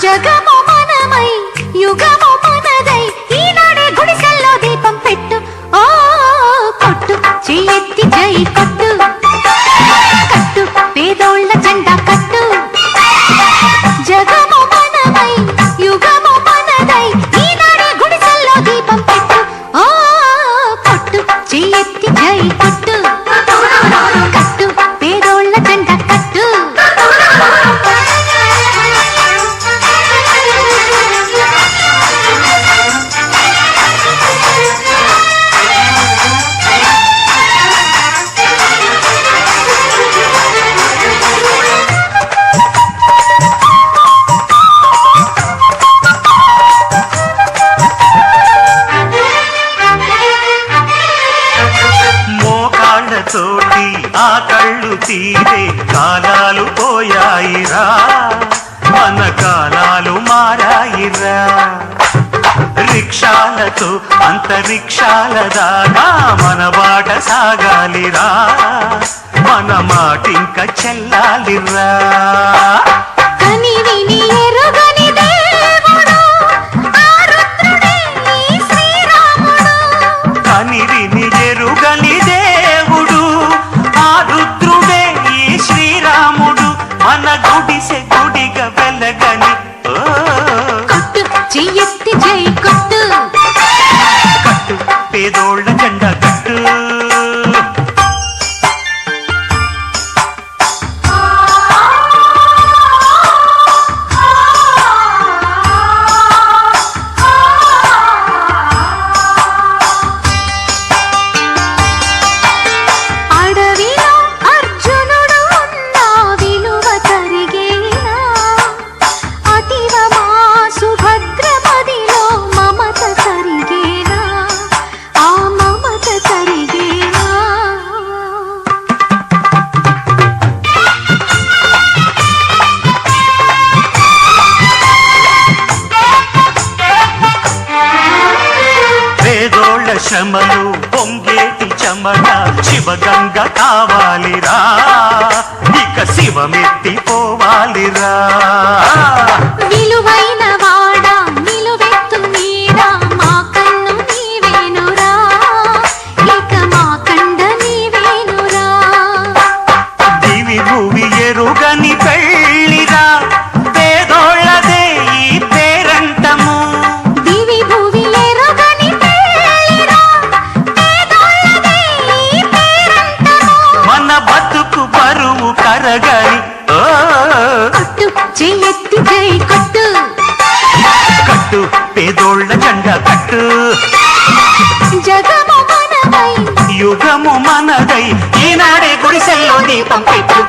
జగము మనమై యుగము మనదై ఈనాడే గుడిసెల్లో దీపం పెట్టు ఓ కొట్టు చెయ్యెత్తి జై కొట్టు కట్టు పేదోళ్ళ జెండా కట్టు జగము మనమై యుగము మనదై ఈనాడే గుడిసెల్లో దీపం పెట్టు ఓ కొట్టు చెయ్యెత్తి జై కొట్టు కట్టు పేదోళ్ళ జెండా కట్టు తోటి ఆ కళ్ళు తీరే కాలాలు పోయాయిరా మన కాలాలు మారాయిరా రిక్షాలతో అంతరిక్షాల దాకా మన బాట సాగాలిరా మన మాటింక చెల్లాలిరా కని విని ఎరుగని దేవుడు ఆ రుద్రుడే ఈ శ్రీరాముడు కని విని ఎరుగని దేవుడు ఆ రుద్రుడే ఈ శ్రీరాముడు మన గుడిసె గుడిగా వెలగని కొట్టు చెయ్యెత్తి జై కొట్టు కట్టు పేదోళ్ళ జెండా కట్టు అడవిలో అర్జునుడు ఉన్న విలువ తరిగేనా అతివ మా సుభద్రపదిలో మమత తరిగేనా ఆ మమత తరిగేనా పేదోళ్ళ శ్రమలు పొంగేటి చెమట శివగంగ కావాలిరా ఇక శివమెత్తిపోవాలిరా విలువైన వాడా నిలువెత్తు నీడా మా కన్ను నీవేనురా ఇక మా కండ నీవేనురా దివి భూమి ఎరుగని పెళ్ళిరా పేదోళ్ళదే ఈ పేరంటము దివి భువి ఎరుగని పెళ్ళిరా పేదోళ్ళదే ఈ పేరంటము మన బతుకు బరువు కరగని కొట్టు చెయ్యెత్తి జై కొట్టు కట్టు పేదోళ్ళ జెండా కట్టు జగము మనమై యుగము మనదై ఈనాడే గుడిసెల్లో దీపం పెట్టు